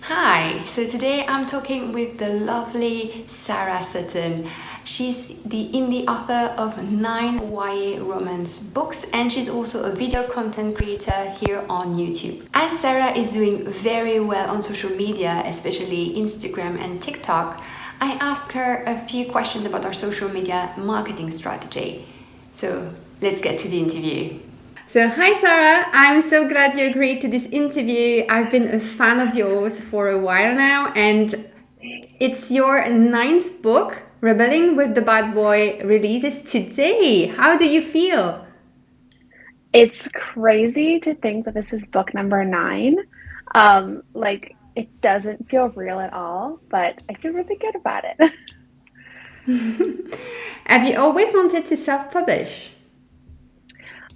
Hi, so today I'm talking with the lovely Sarah Sutton. She's the indie author of 9 YA romance books and she's also a video content creator here on YouTube. As Sarah is doing very well on social media, especially Instagram and TikTok, I asked her a few questions about our social media marketing strategy. So let's get to the interview. So, hi Sarah, I'm so glad you agreed to this interview. I've been a fan of yours for a while now, and it's your ninth book, Rebelling with the Bad Boy, releases today. How do you feel? It's crazy to think that this is book number 9. It doesn't feel real at all, but I feel really good about it. Have you always wanted to self publish?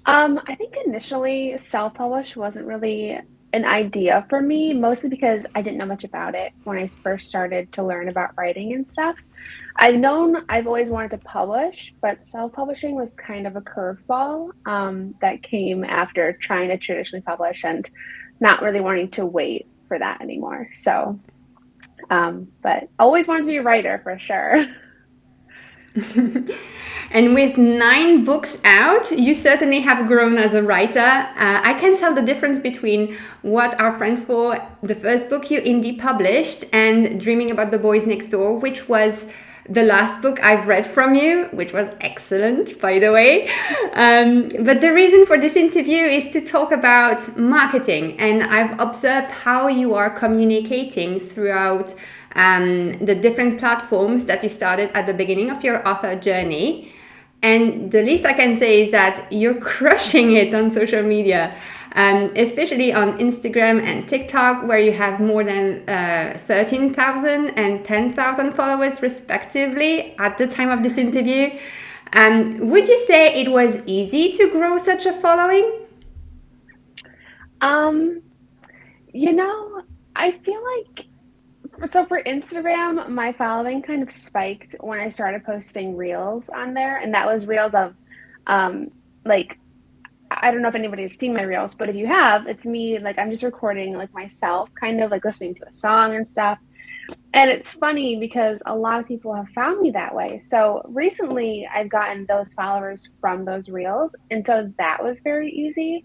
I think initially self-publish wasn't really an idea for me, mostly because I didn't know much about it when I first started to learn about writing and stuff. I've always wanted to publish, but self-publishing was kind of a curveball that came after trying to traditionally publish and not really wanting to wait for that anymore. But always wanted to be a writer for sure. And with 9 books out, you certainly have grown as a writer. I can tell the difference between What Are Friends For, the first book you indie published, and Dreaming About the Boys Next Door, which was the last book I've read from you, which was excellent, by the way. But the reason for this interview is to talk about marketing, and I've observed how you are communicating throughout the different platforms that you started at the beginning of your author journey. And the least I can say is that you're crushing it on social media, especially on Instagram and TikTok, where you have more than 13,000 and 10,000 followers, respectively, at the time of this interview. Would you say it was easy to grow such a following? Um, you know, I feel like so for Instagram, my following kind of spiked when I started posting reels on there, and that was reels of um like I don't know if anybody has seen my reels, but if you have, it's me like I'm just recording like myself, kind of like listening to a song and stuff. And it's funny because a lot of people have found me that way. So recently I've gotten those followers from those reels, and so that was very easy.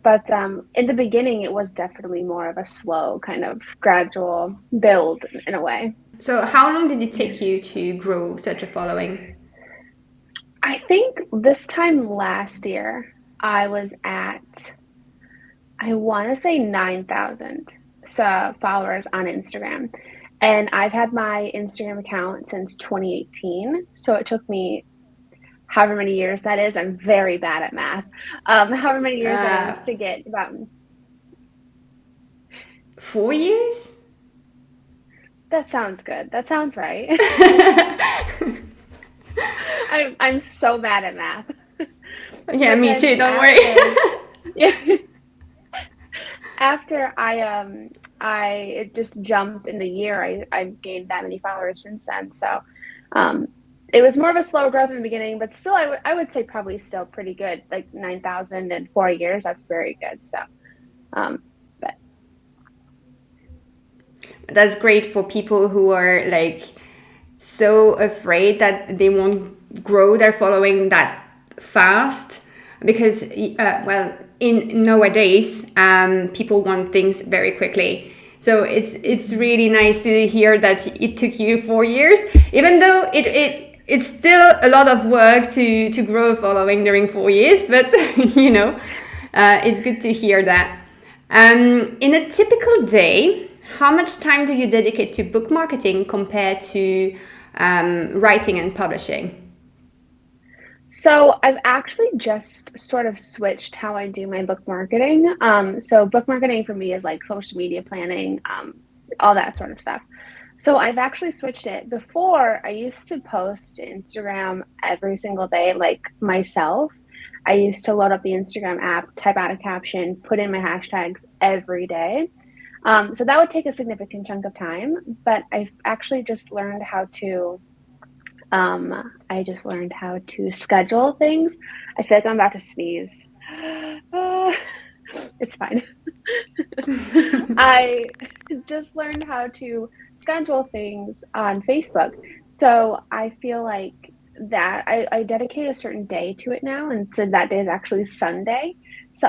But in the beginning, it was definitely more of a slow, kind of gradual build in a way. So, how long did it take you to grow such a following? I think this time last year, I was at, I want to say 9,000 followers on Instagram. And I've had my Instagram account since 2018. So it took me however many years that is. I'm very bad at math. However many years that Uh, is to get about, 4 years? that sounds good. That sounds right. I'm so bad at math. Yeah, But me then too, don't worry. after yeah, after I it just jumped in the year. I've gained that many followers since then. So um it was more of a slow growth in the beginning, but still I would say probably still pretty good. Like 9,000 in 4 years, that's very good. So um but That's great for people who are like so afraid that they won't grow their following that fast because well in nowadays people want things very quickly, so it's really nice to hear that it took you 4 years, even though it's still a lot of work to grow a following during 4 years, but you know, it's good to hear that. In a typical day, how much time do you dedicate to book marketing compared to writing and publishing? so I've actually just sort of switched how I do my book marketing. So book marketing for me is like social media planning, all that sort of stuff. So I've actually switched it. Before, I used to post to Instagram every single day, like myself. I used to load up the Instagram app, type out a caption, put in my hashtags every day. So that would take a significant chunk of time, but I've actually just learned how to I just learned how to schedule things. I feel like I'm about to sneeze. It's fine. I just learned how to schedule things on Facebook. So I feel like that I dedicate a certain day to it now. And so that day is actually Sunday. So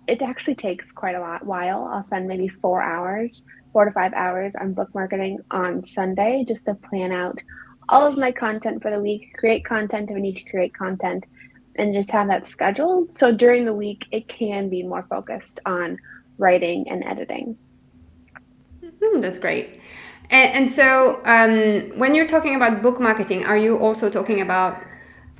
it actually takes quite a while. I'll spend maybe 4 hours, 4 to 5 hours on book marketing on Sunday just to plan out all of my content for the week, create content if I need to create content, and just have that scheduled. So during the week, it can be more focused on writing and editing. That's great. And so, when you're talking about book marketing, are you also talking about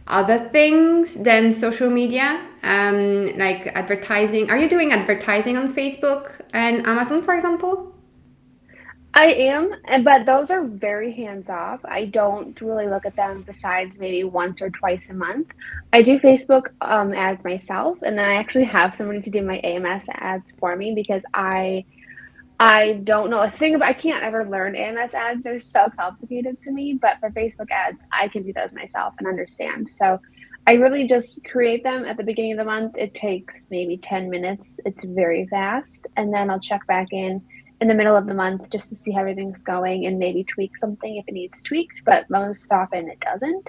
other things than social media, like advertising? Are you doing advertising on Facebook and Amazon, for example? I am, but those are very hands off. I don't really look at them besides maybe once or twice a month. I do Facebook ads myself, and then I actually have somebody to do my AMS ads for me because I don't know a thing about. I can't ever learn AMS ads. They're so complicated to me. But for Facebook ads, I can do those myself and understand. So I really just create them at the beginning of the month. It takes maybe 10 minutes. It's very fast. And then I'll check back in the middle of the month just to see how everything's going and maybe tweak something if it needs tweaked. But most often it doesn't.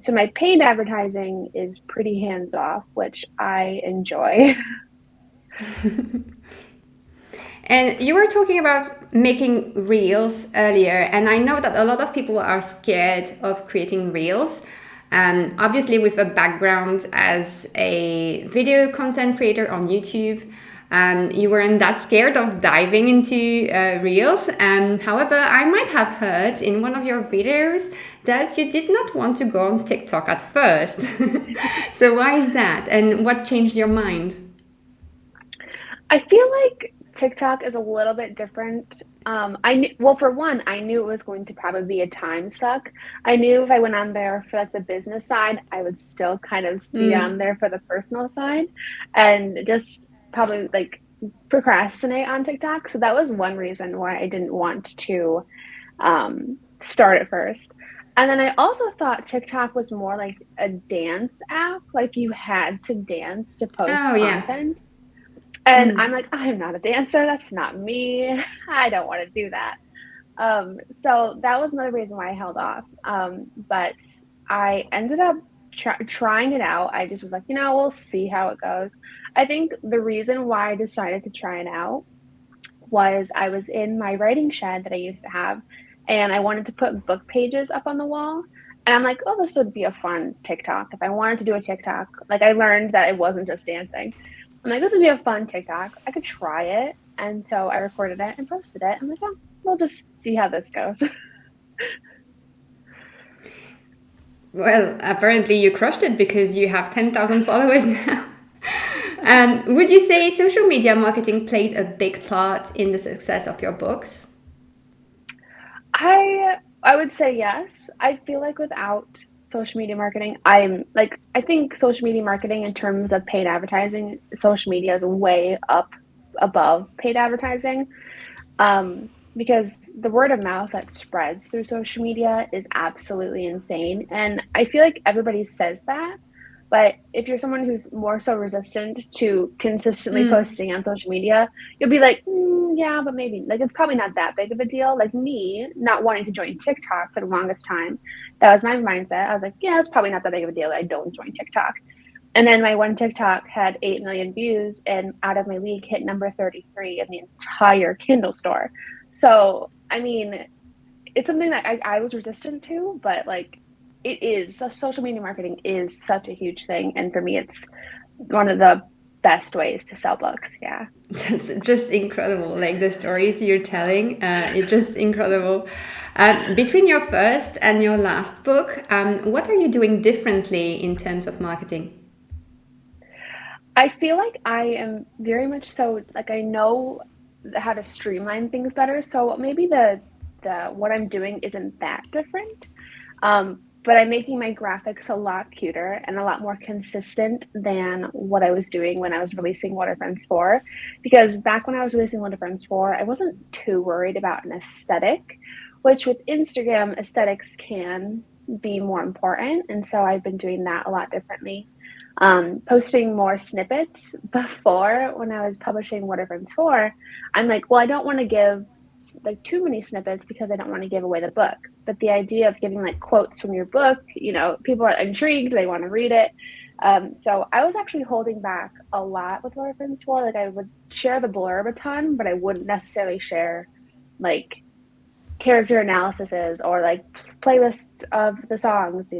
So my paid advertising is pretty hands off, which I enjoy. And you were talking about making reels earlier, and I know that a lot of people are scared of creating reels. Obviously, with a background as a video content creator on YouTube, you weren't that scared of diving into reels. However, I might have heard in one of your videos that you did not want to go on TikTok at first. So, why is that? And what changed your mind? I feel like TikTok is a little bit different. Well, for one, I knew it was going to probably be a time suck. I knew if I went on there for like the business side, I would still kind of be on there for the personal side and just probably like procrastinate on TikTok. So that was one reason why I didn't want to start at first. And then I also thought TikTok was more like a dance app, like you had to dance to post Oh, yeah. content. And I'm like, I'm not a dancer. That's not me. I don't want to do that. So that was another reason why I held off. But I ended up trying it out. I just was like, we'll see how it goes. I think the reason why I decided to try it out was I was in my writing shed that I used to have, and I wanted to put book pages up on the wall. And I'm like, oh, this would be a fun TikTok. If I wanted to do a TikTok, like I learned that it wasn't just dancing. I'm like, this would be a fun TikTok. I could try it. And so I recorded it and posted it. I'm like, oh, we'll just see how this goes. Well, apparently you crushed it because you have 10,000 followers now. Would you say social media marketing played a big part in the success of your books? I would say yes. I feel like without social media marketing, I think social media marketing in terms of paid advertising, social media is way up above paid advertising. Because the word of mouth that spreads through social media is absolutely insane. And I feel like everybody says that. But if you're someone who's more so resistant to consistently posting on social media, you'll be like, yeah, but maybe. Like, it's probably not that big of a deal. Like, me not wanting to join TikTok for the longest time, that was my mindset. I was like, yeah, it's probably not that big of a deal that I don't join TikTok. And then my one TikTok had 8 million views, and Out of My League hit number 33 in the entire Kindle store. So, I mean, it's something that I was resistant to, but like it is, so social media marketing is such a huge thing. And for me, it's one of the best ways to sell books. Yeah. That's just incredible. Like the stories you're telling, it's just incredible. Between your first and your last book, what are you doing differently in terms of marketing? I feel like I am very much so like I know how to streamline things better. So maybe the what I'm doing isn't that different. But I'm making my graphics a lot cuter and a lot more consistent than what I was doing when I was releasing Waterfronts 4. Because back when I was releasing Waterfronts 4, I wasn't too worried about an aesthetic, which with Instagram, aesthetics can be more important. And so I've been doing that a lot differently. posting more snippets. Before, when I was publishing What Are Friends For, I'm like, well, I don't want to give like too many snippets because I don't want to give away the book. But the idea of giving like quotes from your book, people are intrigued, they want to read it. So I was actually holding back a lot with What Are Friends For. Like I would share the blurb a ton, but I wouldn't necessarily share like character analyses or like playlists of the songs.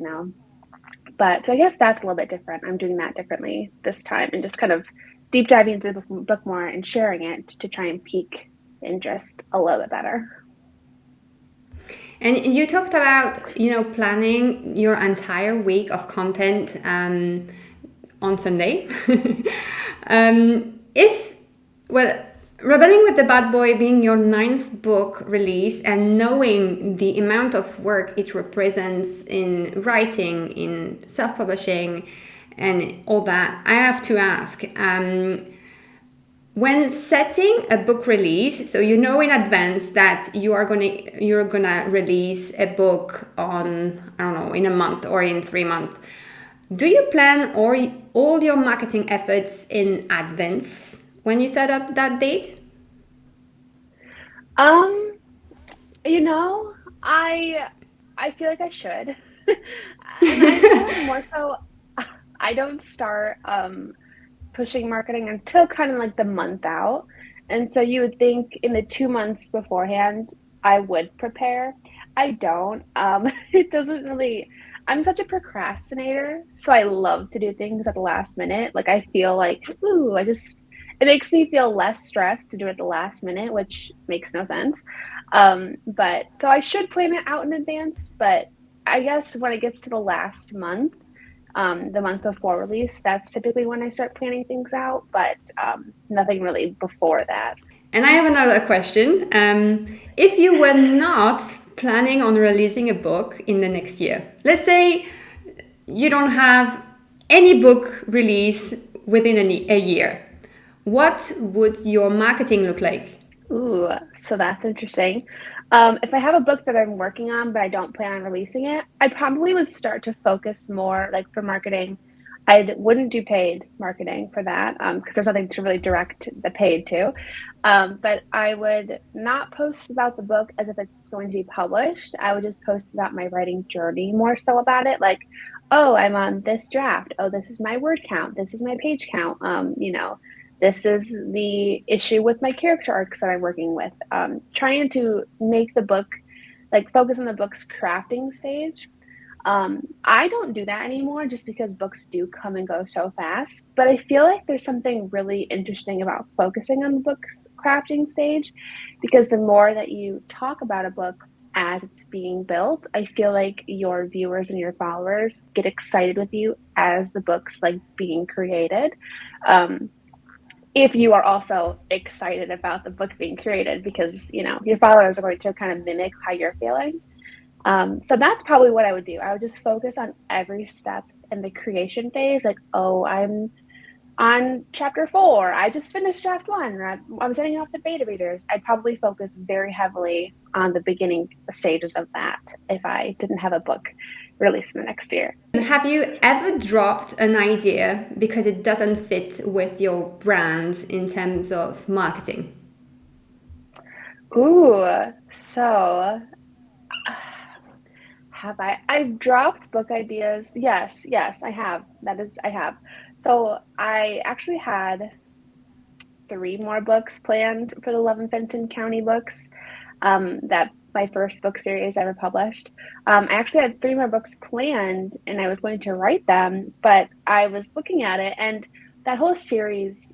But so I guess that's a little bit different. I'm doing that differently this time and just kind of deep diving into the book more and sharing it to try and pique interest a little bit better. And you talked about, planning your entire week of content on Sunday. If, well, Rebelling with the Bad Boy being your ninth book release and knowing the amount of work it represents in writing, in self publishing, and all that, I have to ask. When setting a book release, so you know in advance that you're gonna release a book on, I don't know, in a month or in 3 months, do you plan all your marketing efforts in advance when you set up that date? Um, you know, I I feel like I should. And I feel like more so I don't start pushing marketing until kind of like the month out. And so you would think in the 2 months beforehand, I would prepare. I don't. It doesn't really, I'm such a procrastinator. So I love to do things at the last minute. Like I feel like, ooh, it makes me feel less stressed to do it at the last minute, which makes no sense. But so I should plan it out in advance. But I guess when it gets to the month before release, that's typically when I start planning things out, but nothing really before that. And I have another question. If you were not planning on releasing a book in the next year, let's say you don't have any book release within a year, what would your marketing look like? Ooh, so that's interesting. If I have a book that I'm working on, but I don't plan on releasing it, I probably would start to focus more, like for marketing. I wouldn't do paid marketing for that because there's nothing to really direct the paid to. But I would not post about the book as if it's going to be published. I would just post about my writing journey more so about it. Like, oh, I'm on this draft. Oh, this is my word count. This is my page count. This is the issue with my character arcs that I'm working with. Trying to make the book, like focus on the book's crafting stage. I don't do that anymore just because books do come and go so fast. But I feel like there's something really interesting about focusing on the book's crafting stage because the more that you talk about a book as it's being built, I feel like your viewers and your followers get excited with you as the book's like being created. Um, if you are also excited about the book being created because your followers are going to kind of mimic how you're feeling. So that's probably what I would do. I would just focus on every step in the creation phase, like, oh, I'm on chapter 4, I just finished draft 1, or I'm sending off to beta readers. I'd probably focus very heavily on the beginning stages of that if I didn't have a book released in the next year. Have you ever dropped an idea because it doesn't fit with your brand in terms of marketing? Ooh, so have I? I've dropped book ideas. Yes, I have. I have. So I actually had 3 more books planned for the Love and Fenton County books. That my first book series ever published. I actually had 3 more books planned, and I was going to write them, but I was looking at it, and that whole series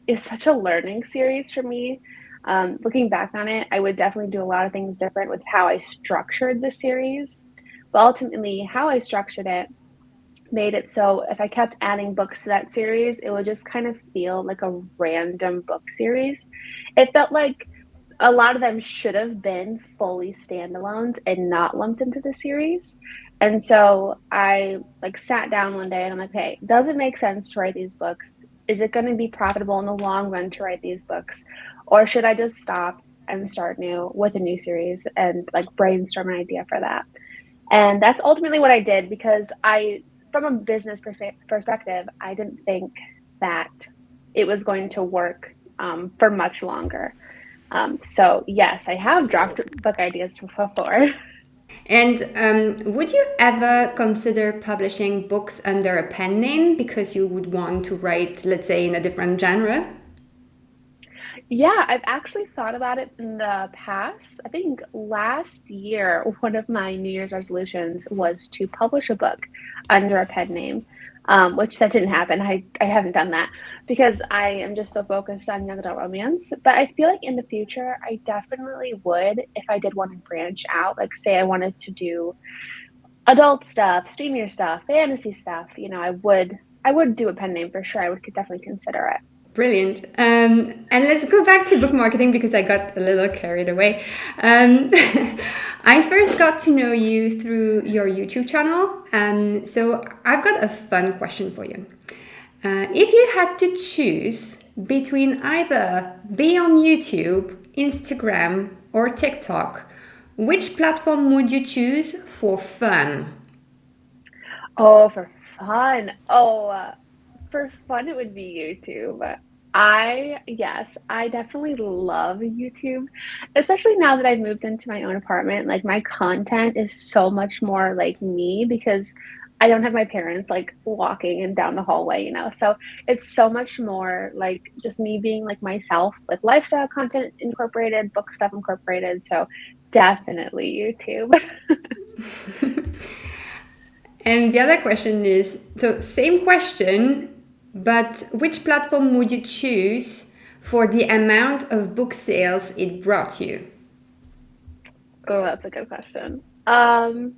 is such a learning series for me. Looking back on it, I would definitely do a lot of things different with how I structured the series. But ultimately, how I structured it made it so if I kept adding books to that series, it would just kind of feel like a random book series. It felt like a lot of them should have been fully standalones and not lumped into the series. And so I like sat down one day and I'm like, hey, does it make sense to write these books? Is it going to be profitable in the long run to write these books? Or should I just stop and start new with a new series and like brainstorm an idea for that? And that's ultimately what I did because I from a business perspective, I didn't think that it was going to work for much longer. So yes, I have dropped book ideas before. And would you ever consider publishing books under a pen name because you would want to write, let's say, in a different genre? Yeah, I've actually thought about it in the past. I think last year, one of my New Year's resolutions was to publish a book under a pen name, which that didn't happen. I haven't done that because I am just so focused on young adult romance. But I feel like in the future, I definitely would if I did want to branch out. Like, say, I wanted to do adult stuff, steamier stuff, fantasy stuff. I would do a pen name for sure. I would definitely consider it. Brilliant. And let's go back to book marketing because I got a little carried away. Um, I first got to know you through your YouTube channel. So I've got a fun question for you. If you had to choose between either be on YouTube, Instagram, or TikTok, which platform would you choose for fun? Oh, for fun. For fun, it would be YouTube. Yes, I definitely love YouTube, especially now that I've moved into my own apartment. Like, my content is so much more like me because I don't have my parents like walking and down the hallway. So it's so much more like just me being like myself with lifestyle content incorporated, book stuff incorporated. So definitely YouTube. And the other question is so, same question, but which platform would you choose for the amount of book sales it brought you? Oh, that's a good question. Oh,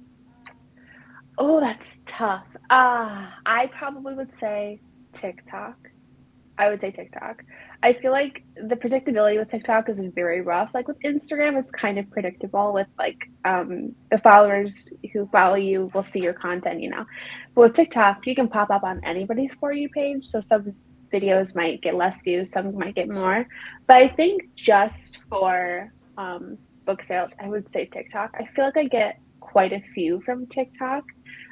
that's tough. I probably would say TikTok. I would say TikTok. I feel like the predictability with TikTok is very rough. Like with Instagram, it's kind of predictable with like the followers who follow you will see your content. But with TikTok, you can pop up on anybody's For You page. So some videos might get less views, some might get more. But I think just for book sales, I would say TikTok. I feel like I get quite a few from TikTok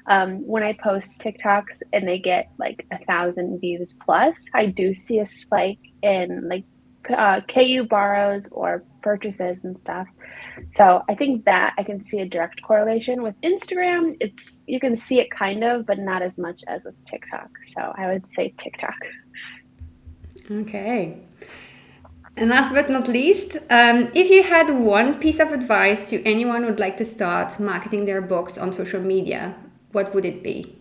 when I post TikToks and they get like 1,000 views plus, I do see a spike in like KU borrows or purchases and stuff. So I think that I can see a direct correlation with Instagram. It's you can see it kind of, but not as much as with TikTok. So I would say TikTok. Okay. And last but not least, if you had one piece of advice to anyone who'd like to start marketing their books on social media, what would it be?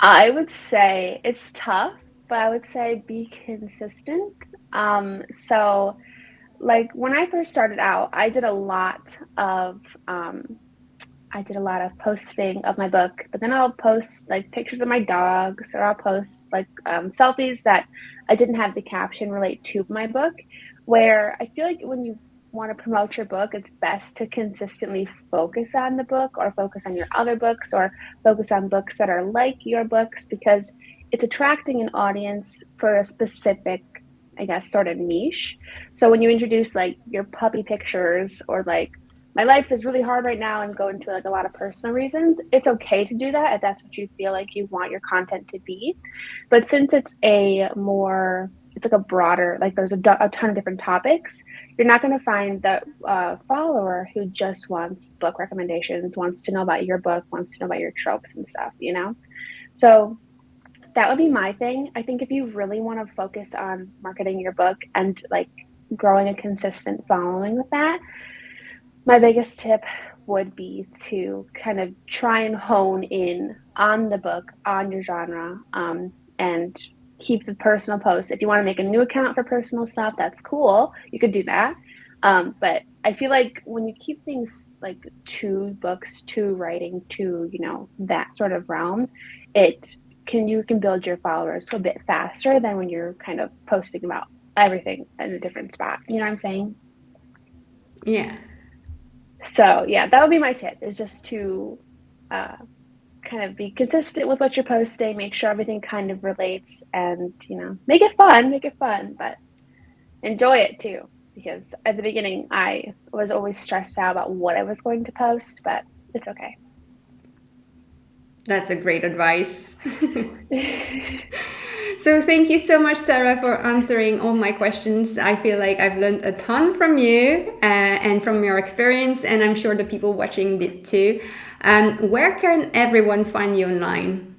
I would say it's tough, but I would say be consistent. So like when I first started out, of I did a lot of posting of my book, but then I'll post like pictures of my dogs, or I'll post like selfies that I didn't have the caption relate to my book. Where I feel like when you want to promote your book, it's best to consistently focus on the book or focus on your other books or focus on books that are like your books because it's attracting an audience for a specific, I guess, sort of niche. So when you introduce like your puppy pictures or like my life is really hard right now and go into like a lot of personal reasons, it's okay to do that if that's what you feel like you want your content to be. But since it's like a broader, like there's a ton of different topics, you're not going to find the follower who just wants book recommendations, wants to know about your book, wants to know about your tropes and stuff. So that would be my thing. I think if you really want to focus on marketing your book and like growing a consistent following with that, my biggest tip would be to kind of try and hone in on the book, on your genre, and keep the personal posts. If you want to make a new account for personal stuff, that's cool. You could do that. But I feel like when you keep things like to books, to writing, to that sort of realm, you can build your followers a bit faster than when you're kind of posting about everything in a different spot. You know what I'm saying? Yeah. So yeah, that would be my tip is just to uh, kind of be consistent with what you're posting, make sure everything kind of relates and, make it fun, but enjoy it too. Because at the beginning, I was always stressed out about what I was going to post, but it's okay. That's a great advice. So thank you so much, Sarah, for answering all my questions. I feel like I've learned a ton from you and from your experience, and I'm sure the people watching did too. Where can everyone find you online?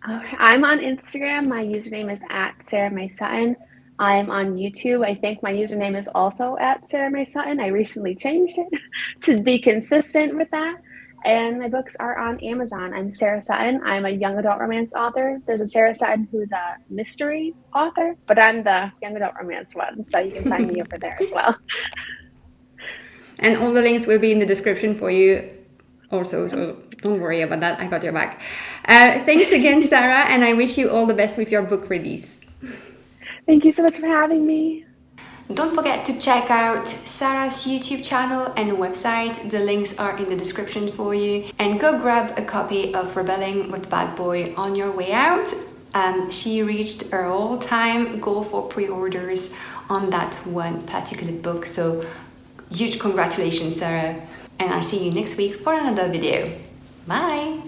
I'm on Instagram. My username is at Sarah May Sutton. I'm on YouTube. I think my username is also at Sarah May Sutton. I recently changed it to be consistent with that. And my books are on Amazon. I'm Sarah Sutton. I'm a young adult romance author. There's a Sarah Sutton who's a mystery author, but I'm the young adult romance one. So you can find me over there as well. And all the links will be in the description for you also, so don't worry about that. I got your back. Thanks again, Sarah, and I wish you all the best with your book release. Thank you so much for having me. Don't forget to check out Sarah's YouTube channel and website. The links are in the description for you. And go grab a copy of Rebelling with Bad Boy on your way out. She reached her all-time goal for pre-orders on that one particular book. So huge congratulations, Sarah. And I'll see you next week for another video. Bye!